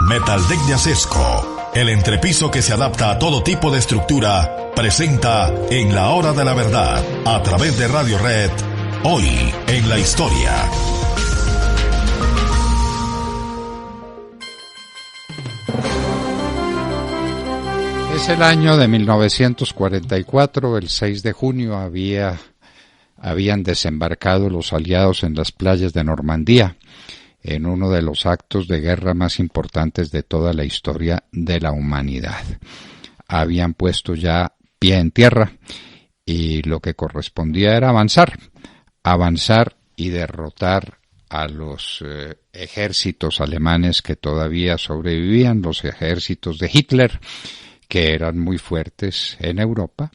Metaldeck de Acesco, el entrepiso que se adapta a todo tipo de estructura, presenta En la Hora de la Verdad, a través de Radio Red, hoy en la historia. Es el año de 1944, el 6 de junio habían desembarcado los aliados en las playas de Normandía, en uno de los actos de guerra más importantes de toda la historia de la humanidad. Habían puesto ya pie en tierra y lo que correspondía era avanzar y derrotar a los ejércitos alemanes que todavía sobrevivían, los ejércitos de Hitler, que eran muy fuertes en Europa.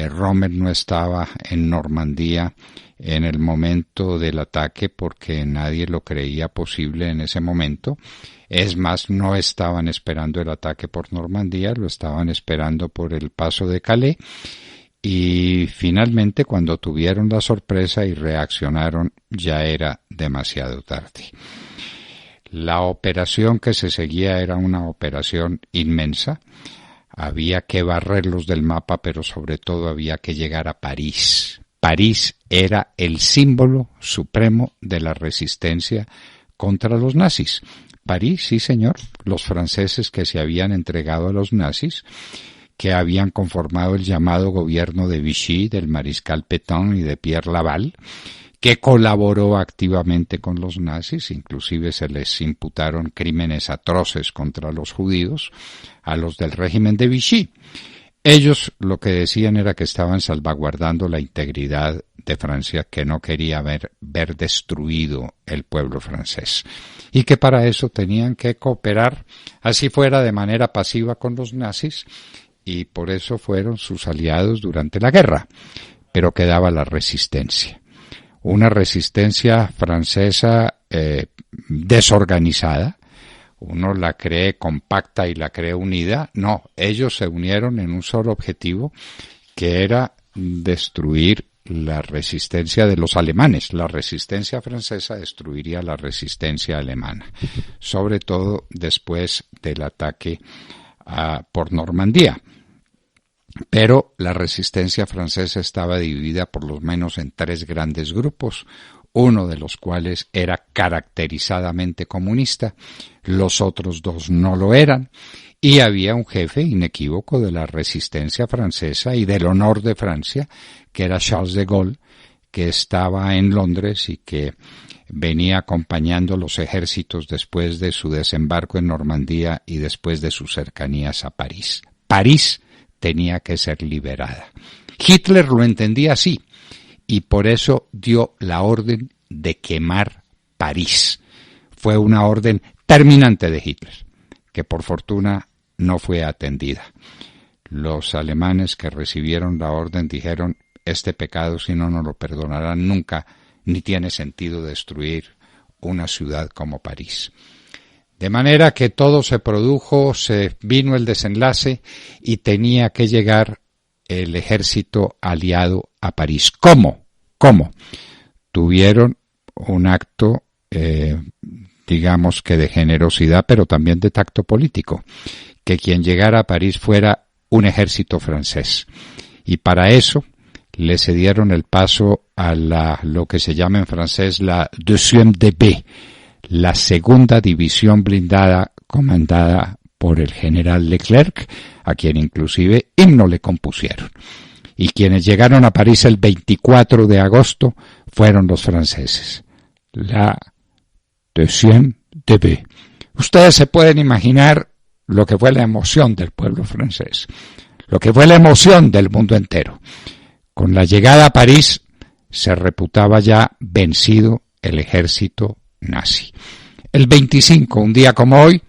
Rommel no estaba en Normandía en el momento del ataque porque nadie lo creía posible en ese momento. Es más, no estaban esperando el ataque por Normandía, lo estaban esperando por el paso de Calais. Y finalmente, cuando tuvieron la sorpresa y reaccionaron, ya era demasiado tarde. La operación que se seguía era una operación inmensa. Había que barrerlos del mapa, pero sobre todo había que llegar a París. París era el símbolo supremo de la resistencia contra los nazis. París, sí señor, los franceses que se habían entregado a los nazis, que habían conformado el llamado gobierno de Vichy, del mariscal Pétain y de Pierre Laval, que colaboró activamente con los nazis, inclusive se les imputaron crímenes atroces contra los judíos, a los del régimen de Vichy. Ellos lo que decían era que estaban salvaguardando la integridad de Francia, que no quería ver destruido el pueblo francés, y que para eso tenían que cooperar, así fuera de manera pasiva, con los nazis, y por eso fueron sus aliados durante la guerra. Pero quedaba la resistencia. Una resistencia francesa desorganizada. Uno la cree compacta y la cree unida. No, ellos se unieron en un solo objetivo, que era destruir la resistencia de los alemanes. La resistencia francesa destruiría la resistencia alemana, sobre todo después del ataque por Normandía. Pero la resistencia francesa estaba dividida por lo menos en 3 grandes grupos, uno de los cuales era caracterizadamente comunista, los otros 2 no lo eran, y había un jefe inequívoco de la resistencia francesa y del honor de Francia, que era Charles de Gaulle, que estaba en Londres y que venía acompañando los ejércitos después de su desembarco en Normandía y después de sus cercanías a París. París tenía que ser liberada. Hitler lo entendía así y por eso dio la orden de quemar París. Fue una orden terminante de Hitler, que por fortuna no fue atendida. Los alemanes que recibieron la orden dijeron: este pecado, si no nos lo perdonarán nunca, ni tiene sentido destruir una ciudad como París. De manera que todo se produjo, se vino el desenlace y tenía que llegar el ejército aliado a París. ¿Cómo? Tuvieron un acto, digamos que de generosidad, pero también de tacto político, que quien llegara a París fuera un ejército francés. Y para eso le cedieron el paso a lo que se llama en francés la Deuxième DB, la segunda división blindada comandada por el general Leclerc, a quien inclusive himno le compusieron. Y quienes llegaron a París el 24 de agosto fueron los franceses, la Deuxième DB. Ustedes se pueden imaginar lo que fue la emoción del pueblo francés, lo que fue la emoción del mundo entero. Con la llegada a París se reputaba ya vencido el ejército nazi. El 25, un día como hoy,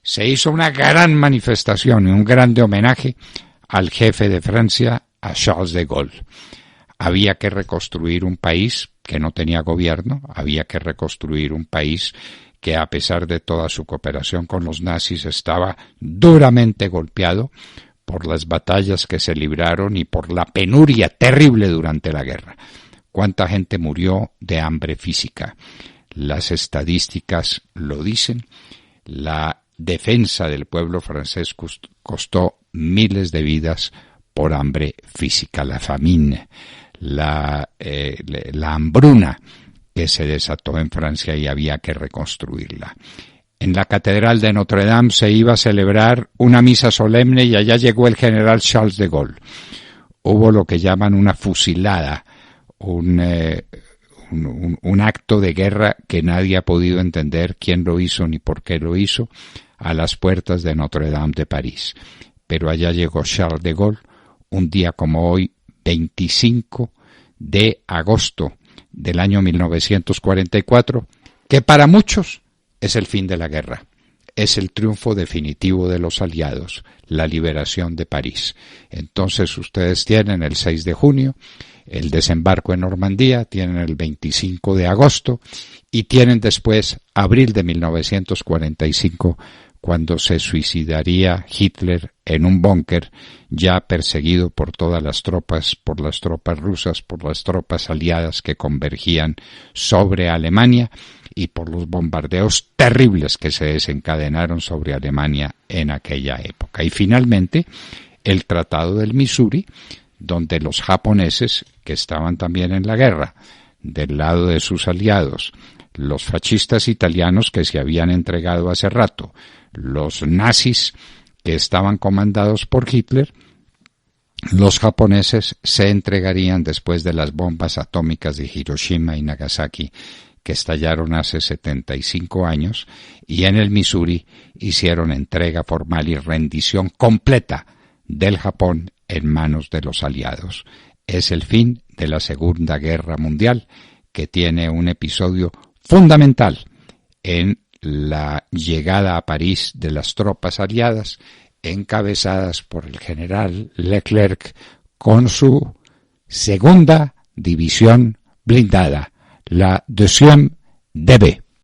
se hizo una gran manifestación y un grande homenaje al jefe de Francia, a Charles de Gaulle. Había que reconstruir un país que no tenía gobierno, había que reconstruir un país que a pesar de toda su cooperación con los nazis estaba duramente golpeado por las batallas que se libraron y por la penuria terrible durante la guerra. ¿Cuánta gente murió de hambre física? Las estadísticas lo dicen. La defensa del pueblo francés costó miles de vidas por hambre física, la famine, la hambruna que se desató en Francia y había que reconstruirla. En la Catedral de Notre Dame se iba a celebrar una misa solemne y allá llegó el general Charles de Gaulle. Hubo lo que llaman una fusilada, un acto de guerra que nadie ha podido entender quién lo hizo ni por qué lo hizo, a las puertas de Notre Dame de París. Pero allá llegó Charles de Gaulle, un día como hoy, 25 de agosto del año 1944, que para muchos es el fin de la guerra, es el triunfo definitivo de los aliados, la liberación de París. Entonces ustedes tienen el 6 de junio, el desembarco en Normandía, tienen el 25 de agosto y tienen después abril de 1945, cuando se suicidaría Hitler en un búnker, ya perseguido por todas las tropas, por las tropas rusas, por las tropas aliadas que convergían sobre Alemania y por los bombardeos terribles que se desencadenaron sobre Alemania en aquella época. Y finalmente, el Tratado del Missouri, donde los japoneses, que estaban también en la guerra, del lado de sus aliados, los fascistas italianos que se habían entregado hace rato, los nazis que estaban comandados por Hitler, los japoneses se entregarían después de las bombas atómicas de Hiroshima y Nagasaki que estallaron hace 75 años, y en el Missouri hicieron entrega formal y rendición completa del Japón en manos de los aliados. Es el fin de la Segunda Guerra Mundial, que tiene un episodio fundamental en la llegada a París de las tropas aliadas, encabezadas por el general Leclerc con su segunda división blindada, la 2e DB.